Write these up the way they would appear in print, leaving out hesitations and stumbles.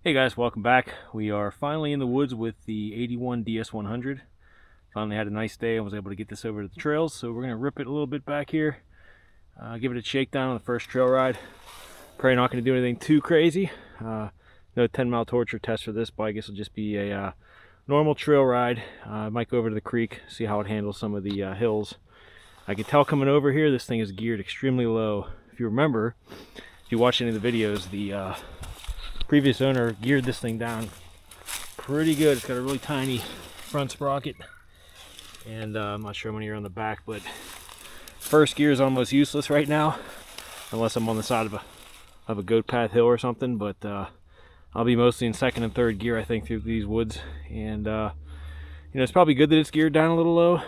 Hey guys, welcome back. We are finally in the woods with the 81 DS100. Finally had a nice day and was able to get this over to the trails, so we're going to rip it a little bit back here. Give it a shakedown on the first trail ride. Probably not going to do anything too crazy. No 10-mile torture test for this bike. This will just be a normal trail ride. I might go over to the creek, see how it handles some of the hills. I can tell coming over here, this thing is geared extremely low. If you remember, if you watch any of the videos, the previous owner geared this thing down pretty good. It's got a really tiny front sprocket, and I'm not sure how many are on the back, but first gear is almost useless right now unless I'm on the side of a goat path hill or something, but I'll be mostly in second and third gear, I think, through these woods. And it's probably good that it's geared down a little low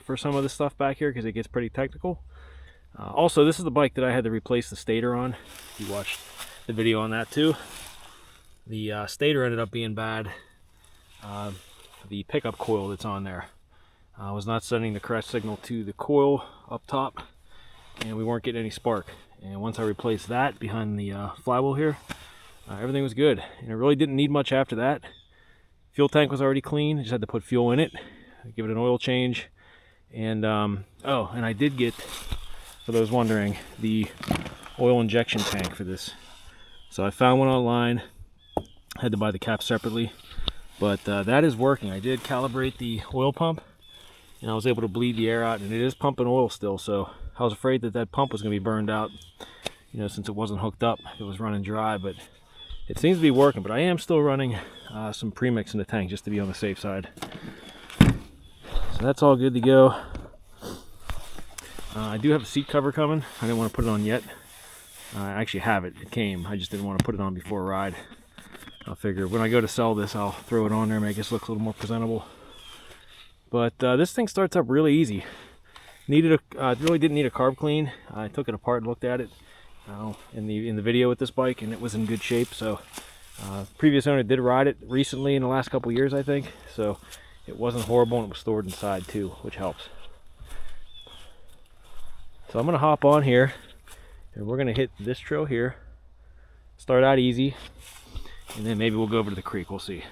for some of the stuff back here, because it gets pretty technical. Also, this is the bike that I had to replace the stator on. You watched the video on that too. The stator ended up being bad. The pickup coil that's on there was not sending the correct signal to the coil up top, and we weren't getting any spark. And once I replaced that behind the flywheel here, everything was good, and it really didn't need much after that. Fuel tank was already clean. I just had to put fuel in it, give it an oil change, and oh, and I did get, for those wondering, the oil injection tank for this. So I found one online, had to buy the cap separately, but that is working. I did calibrate the oil pump, and I was able to bleed the air out, and it is pumping oil still. So I was afraid that that pump was going to be burned out, since it wasn't hooked up. It was running dry, but it seems to be working. But I am still running some premix in the tank just to be on the safe side. So that's all good to go. I do have a seat cover coming. I didn't want to put it on yet. I actually have it. It came. I just didn't want to put it on before a ride. I figured when I go to sell this, I'll throw it on there, make it look a little more presentable. But this thing starts up really easy. Really didn't need a carb clean. I took it apart and looked at it in the video with this bike, and it was in good shape. So previous owner did ride it recently in the last couple years, I think. So it wasn't horrible, and it was stored inside too, which helps. So I'm gonna hop on here, and we're gonna hit this trail here. Start out easy, and then maybe we'll go over to the creek. We'll see.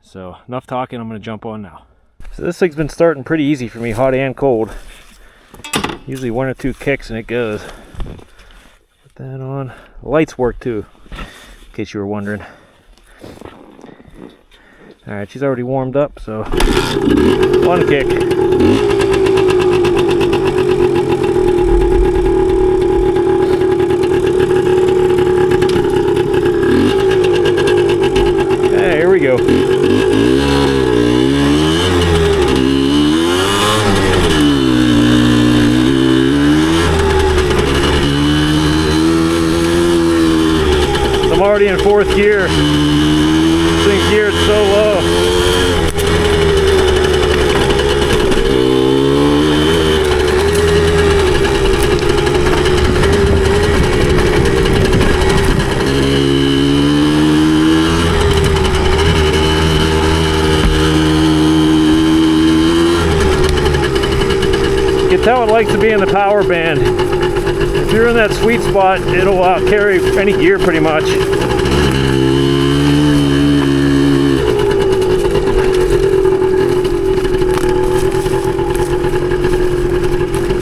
So enough talking. I'm gonna jump on now. So this thing's been starting pretty easy for me, hot and cold. Usually one or two kicks and it goes. Put that on. The lights work too, in case you were wondering. All right, she's already warmed up, so one kick. Here we go. I'm already in fourth gear. This thing's geared so low. You can tell it likes to be in the power band. If you're in that sweet spot, it'll carry any gear pretty much.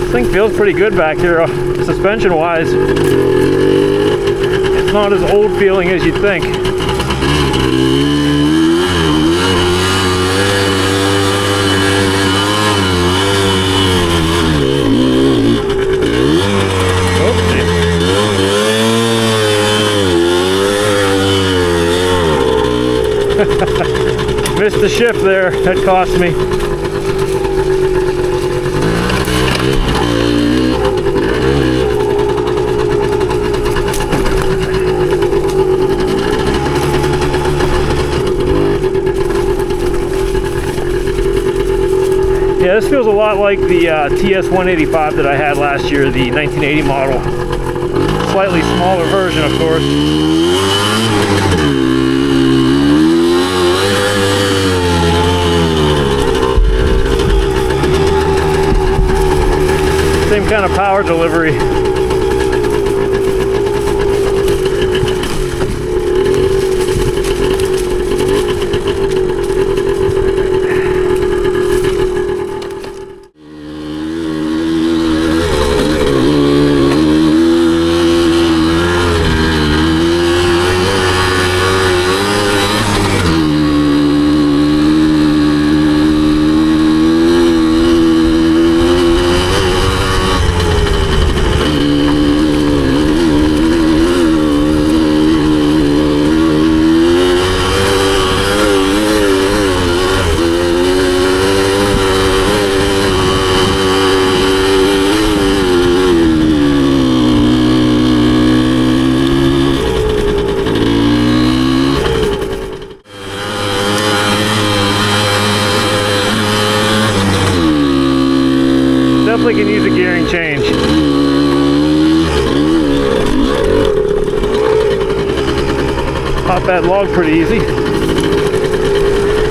This thing feels pretty good back here, suspension wise. It's not as old feeling as you'd think. Missed the shift there. That cost me. Yeah, this feels a lot like the TS185 that I had last year, the 1980 model. Slightly smaller version, of course. Same kind of power delivery. pop that log pretty easy.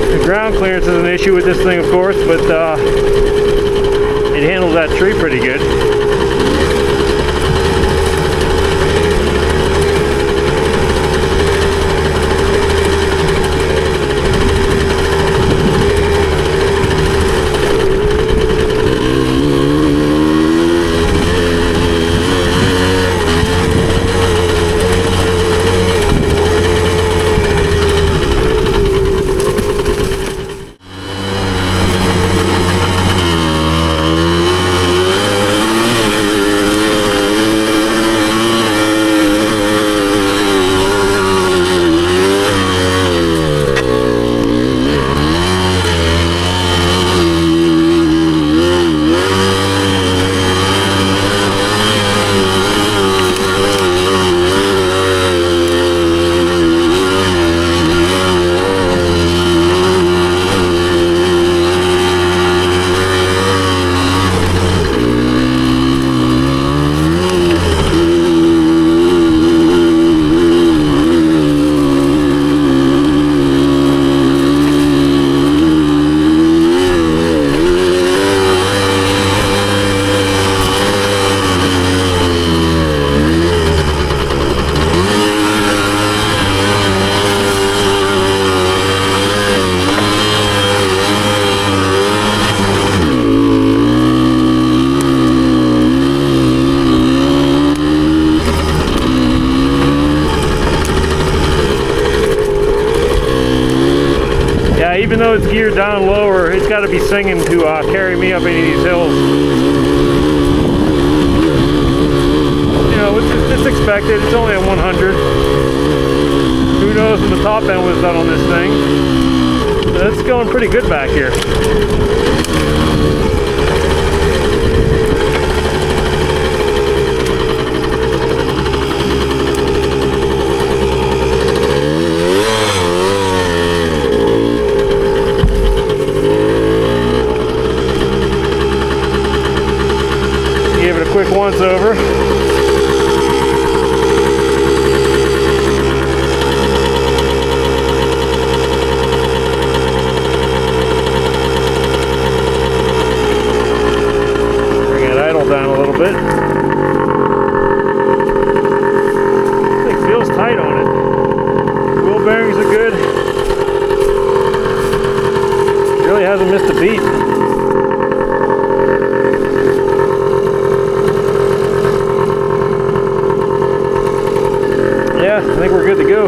The ground clearance is an issue with this thing, of course, but it handles that tree pretty good. Even though it's geared down lower, it's got to be singing to carry me up any of these hills. You know, it's expected. It's only a 100. Who knows when the top end was done on this thing. But it's going pretty good back here. Quick once over. Bring it idle down a little bit. This thing feels tight on it. Wheel bearings are good. Really hasn't missed a beat. I think we're good to go.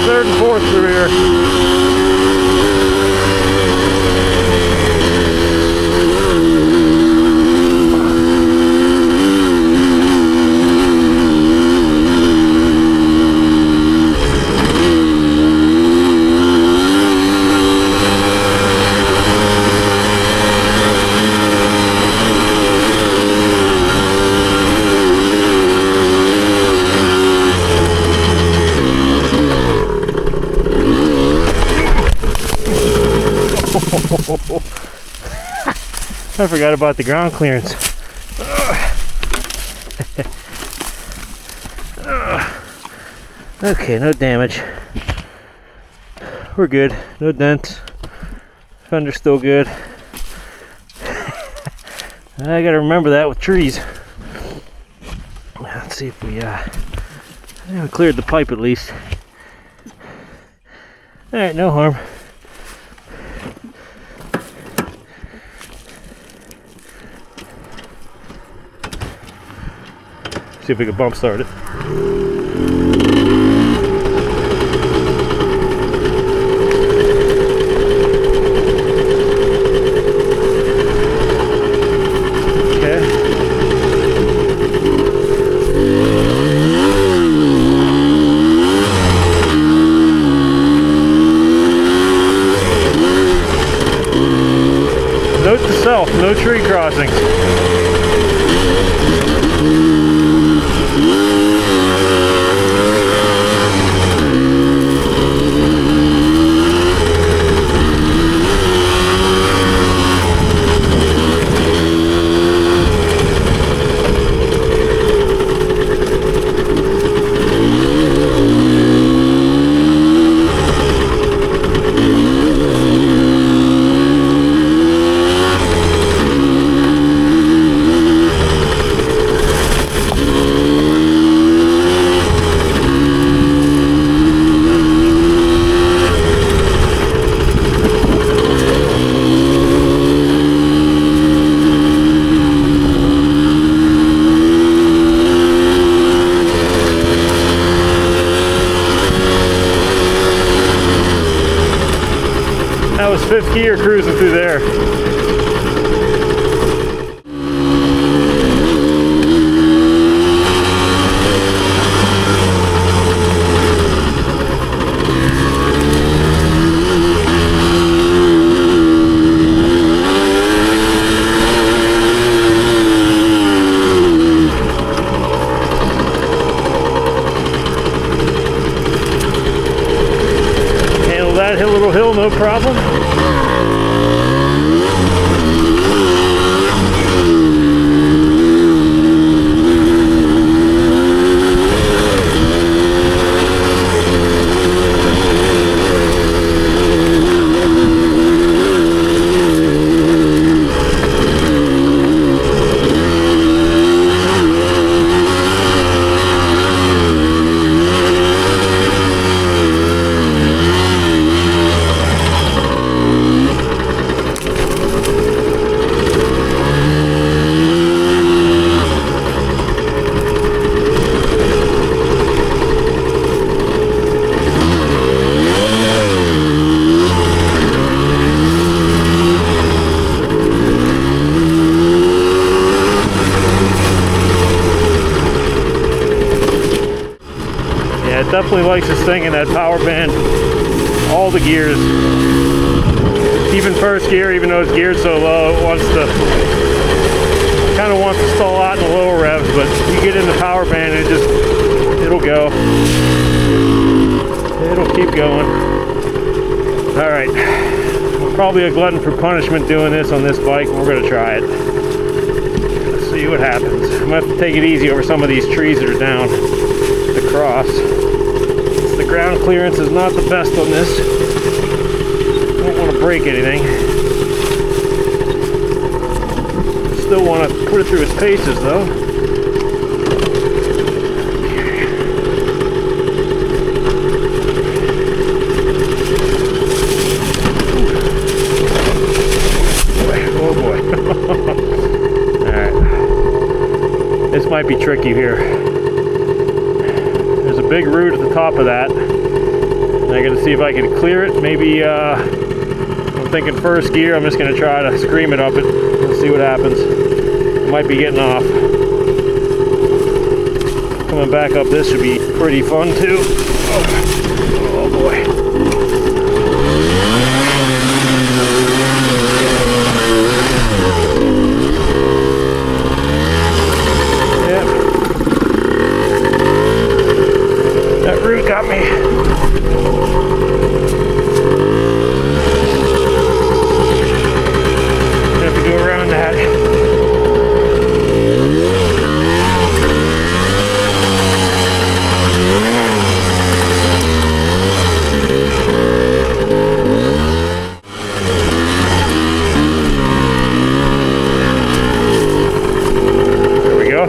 Third and fourth through here. I forgot about the ground clearance. Okay, no damage. We're good. No dents. Fender's still good. I gotta remember that with trees. Let's see if we cleared the pipe at least. Alright, no harm. See if we can bump start it. Okay. no tree crossings. That was fifth gear cruising through there. Handle that little hill, no problem. Yeah, it definitely likes this thing in that power band. All the gears. Even first gear, even though it's geared so low, it wants to kind of wants to stall out in the lower revs, but you get in the power band, it'll go. It'll keep going. All right, I'm probably a glutton for punishment doing this on this bike. We're gonna try it. Let's see what happens. I'm gonna have to take it easy over some of these trees that are down to cross. The ground clearance is not the best on this. Don't want to break anything. Still want to put it through its paces though. Oh boy. Alright. This might be tricky here. There's a big root at the top of that. I gotta see if I can clear it. Maybe, I'm thinking first gear, I'm just gonna try to scream it up it and see what happens. It might be getting off. Coming back up this should be pretty fun too. Oh boy. That root got me. I have to go around that. There we go.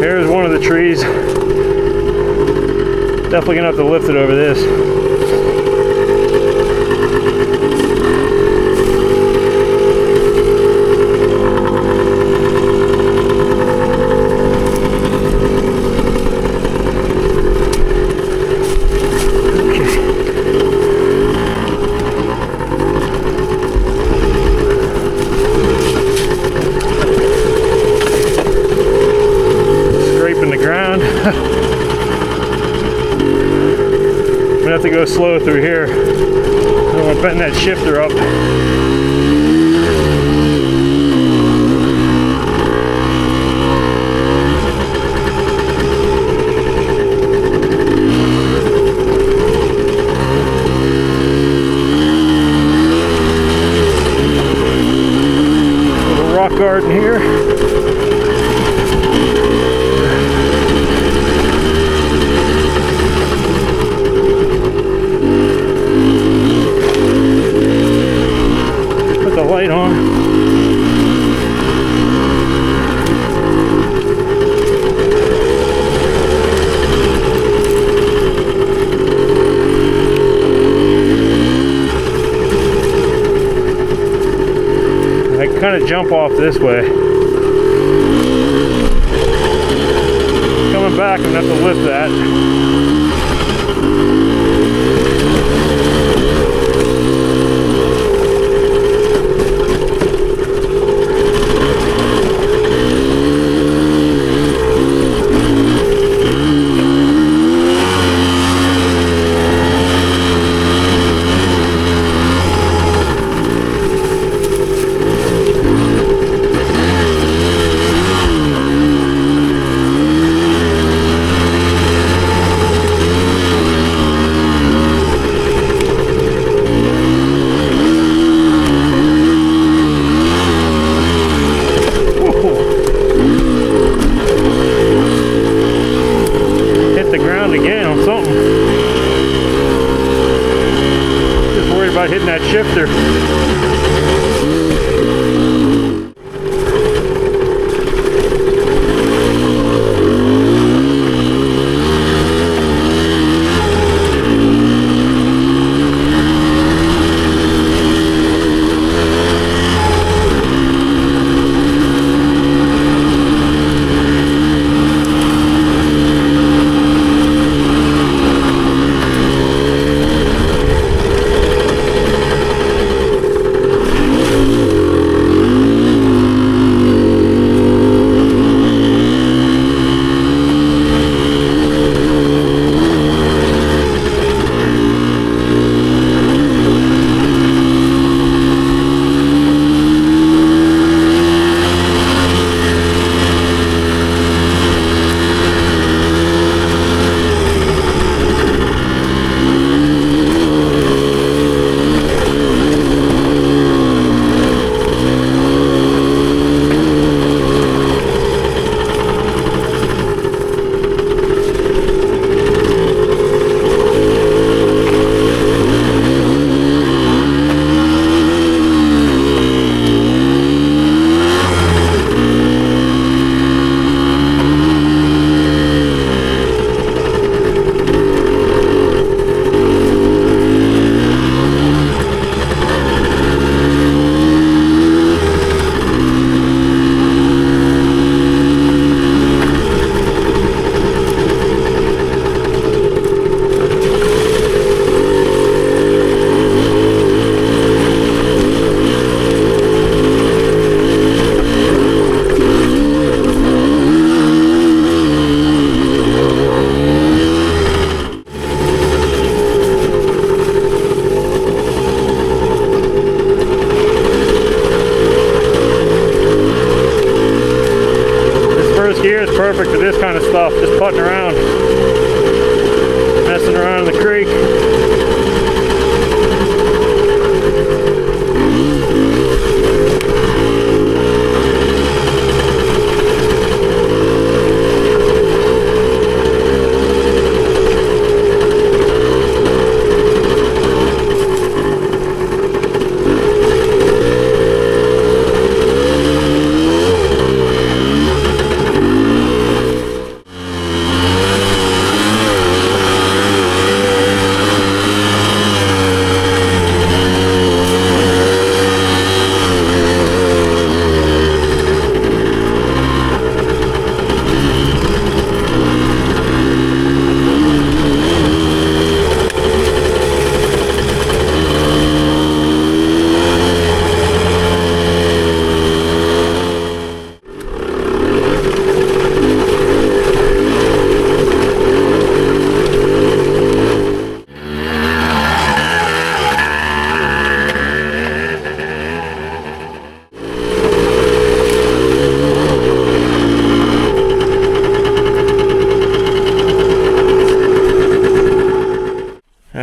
Here's one of the trees. Definitely gonna have to lift it over this. I'm gonna have to go slow through here. bend that shifter up. Little rock garden here. Put the light on. I kind of jump off this way. Coming back, I'm gonna have to lift that. Hitting that shifter. Gear is perfect for this kind of stuff, just putting around, messing around in the creek.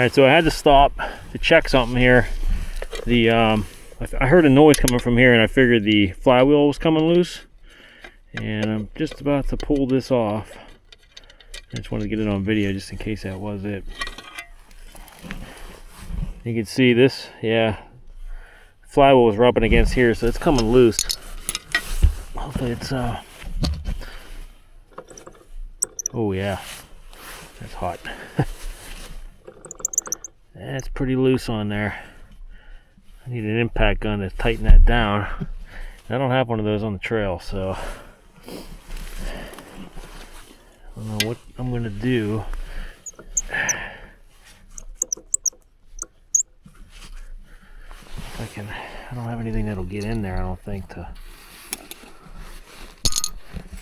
Alright, so I had to stop to check something here. I heard a noise coming from here and I figured the flywheel was coming loose. And I'm just about to pull this off. I just wanted to get it on video just in case that was it. You can see this, yeah. Flywheel was rubbing against here, so it's coming loose. Hopefully it's oh yeah, that's hot. That's pretty loose on there. I need an impact gun to tighten that down. I don't have one of those on the trail, so I don't know what I'm gonna do. I don't have anything that'll get in there, I don't think, to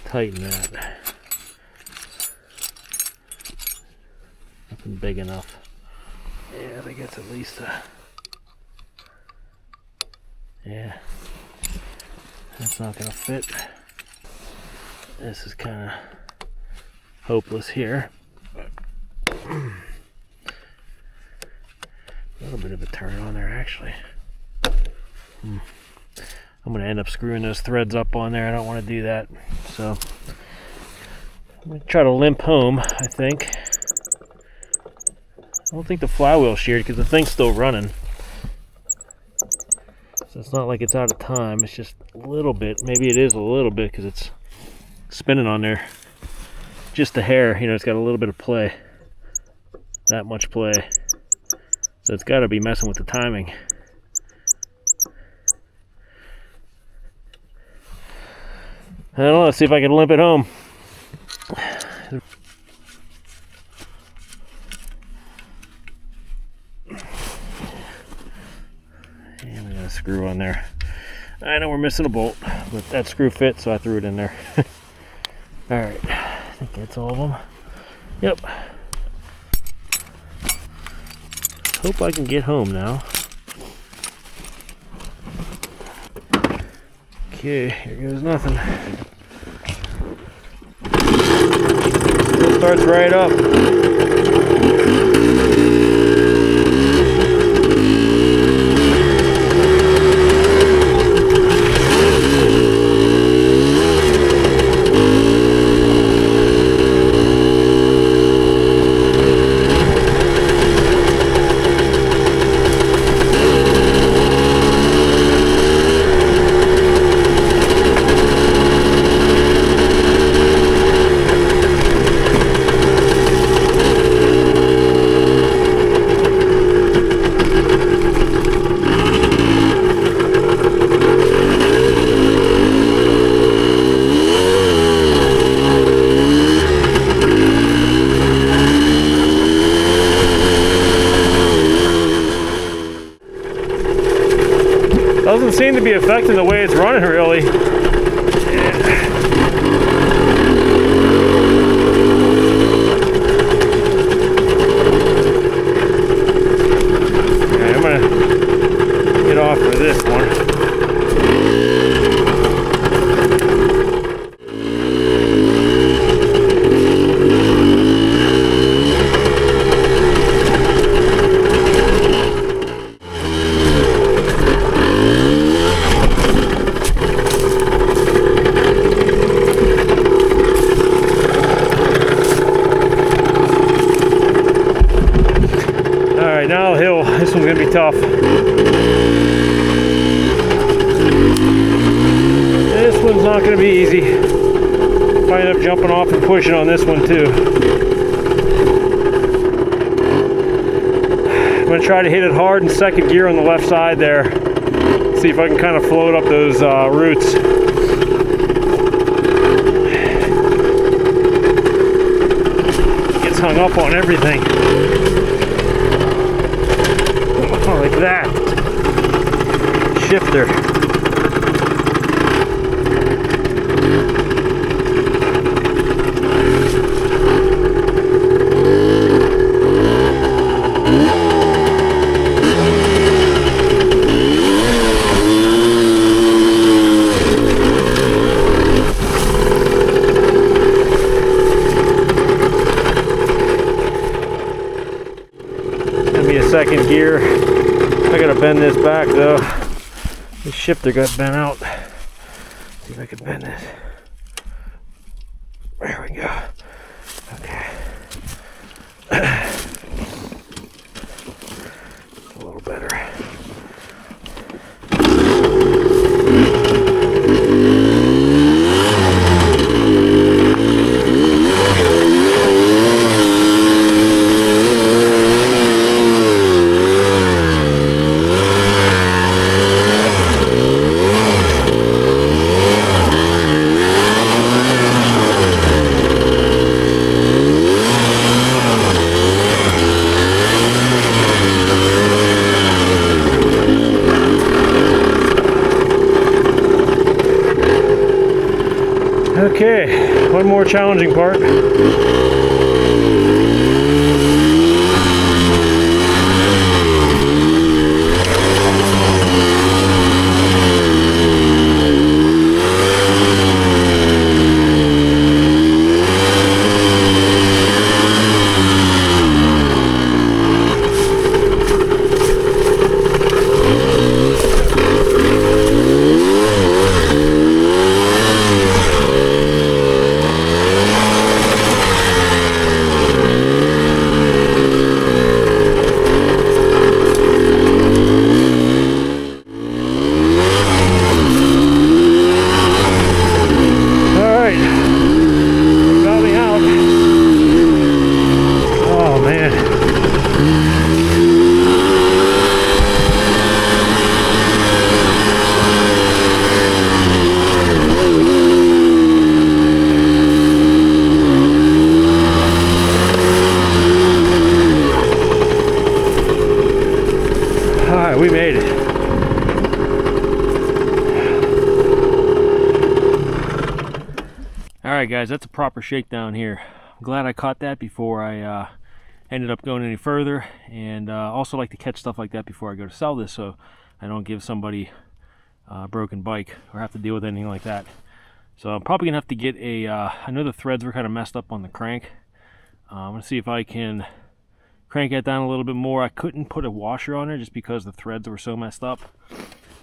tighten that. Nothing big enough. Yeah, I think it's at least yeah, that's not gonna fit. This is kind of hopeless here. A little bit of a turn on there, actually. I'm going to end up screwing those threads up on there. I don't want to do that. So I'm going to try to limp home, I think. I don't think the flywheel's sheared because the thing's still running. So it's not like it's out of time. It's just a little bit. Maybe it is a little bit because it's spinning on there. Just a hair. You know, it's got a little bit of play. That much play. So it's got to be messing with the timing. I don't know, let's see if I can limp it home. And we got a screw on there. I know we're missing a bolt, but that screw fits, so I threw it in there. Alright, I think that's all of them. Yep. Hope I can get home now. Okay, here goes nothing. It starts right up. Doesn't seem to be affecting the way it's running, really. Okay, I'm gonna get off of this one. Alright, now hill. This one's gonna be tough. This one's not gonna be easy. Probably end up jumping off and pushing on this one too. I'm gonna try to hit it hard in second gear on the left side there. See if I can kind of float up those roots. Gets hung up on everything. Oh, like that. Shifter. second gear. I gotta bend this back though. The shifter got bent out. See if I can bend this. There we go. Okay. A little better. Okay, one more challenging part. Alright, we made it. Alright guys, that's a proper shakedown here. I'm glad I caught that before I ended up going any further, and also like to catch stuff like that before I go to sell this, so I don't give somebody a broken bike or have to deal with anything like that. So I'm probably gonna have to get a I know the threads were kind of messed up on the crank. I'm gonna see if I can crank it down a little bit more. I couldn't put a washer on there just because the threads were so messed up,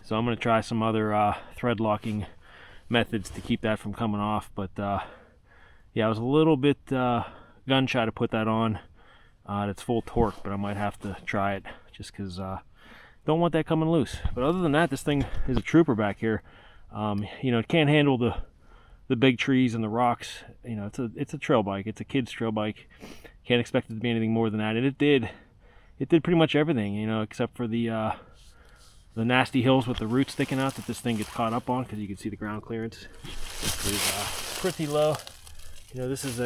so I'm going to try some other thread locking methods to keep that from coming off. But yeah, I was a little bit gun shy to put that on at its full torque, but I might have to try it just because don't want that coming loose. But other than that, this thing is a trooper back here. You know, it can't handle the big trees and the rocks. You know, it's a trail bike. It's a kid's trail bike. Can't expect it to be anything more than that. And it did pretty much everything, you know, except for the nasty hills with the roots sticking out that this thing gets caught up on, because you can see the ground clearance is pretty low. You know, this is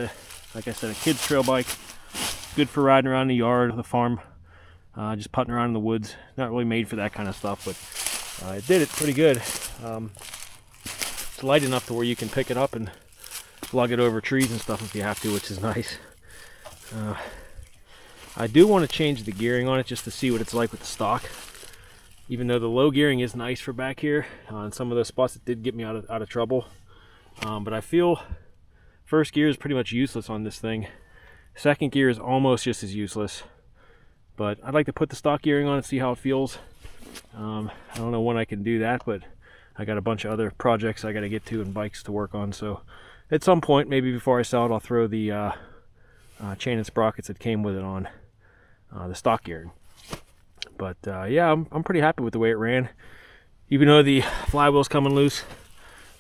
like I said, a kid's trail bike. Good for riding around the yard, the farm, just putting around in the woods. Not really made for that kind of stuff, but it did it pretty good. It's light enough to where you can pick it up and lug it over trees and stuff if you have to, which is nice. I do want to change the gearing on it just to see what it's like with the stock. Even though the low gearing is nice for back here, in some of those spots it did get me out of trouble. But I feel first gear is pretty much useless on this thing. Second gear is almost just as useless. But I'd like to put the stock gearing on and see how it feels. I don't know when I can do that, but I got a bunch of other projects I got to get to and bikes to work on. So at some point, maybe before I sell it, I'll throw the chain and sprockets that came with it on the stock gearing. But yeah, I'm pretty happy with the way it ran. Even though the flywheel's coming loose,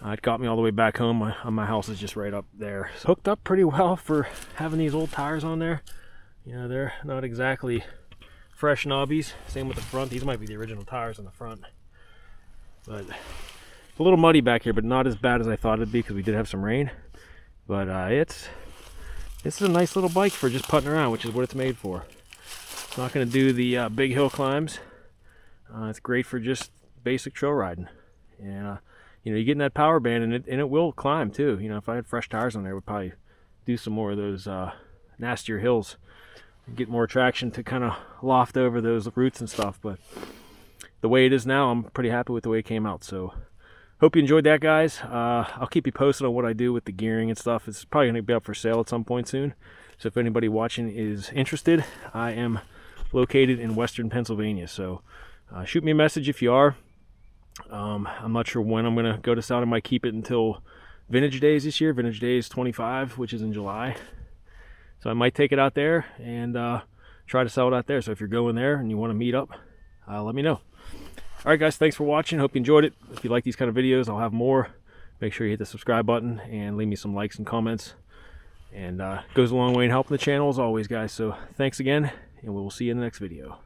it got me all the way back home. My house is just right up there. So hooked up pretty well for having these old tires on there. You know, they're not exactly fresh knobbies. Same with the front. These might be the original tires on the front. But it's a little muddy back here, but not as bad as I thought it'd be because we did have some rain. But this is a nice little bike for just putting around, which is what it's made for. It's not going to do the big hill climbs. It's great for just basic trail riding. And you know, you get in that power band and it will climb too. You know, if I had fresh tires on there, I would probably do some more of those nastier hills and get more traction to kind of loft over those roots and stuff. But the way it is now, I'm pretty happy with the way it came out. So hope you enjoyed that, guys. I'll keep you posted on what I do with the gearing and stuff. It's probably going to be up for sale at some point soon. So if anybody watching is interested, I am located in western Pennsylvania. So shoot me a message if you are. I'm not sure when I'm going to go to sell. I might keep it until Vintage Days this year. Vintage Days 25, which is in July. So I might take it out there and try to sell it out there. So if you're going there and you want to meet up, let me know. All right, guys, thanks for watching. Hope you enjoyed it. If you like these kind of videos, I'll have more. Make sure you hit the subscribe button and leave me some likes and comments. And it goes a long way in helping the channel as always, guys. So thanks again, and we will see you in the next video.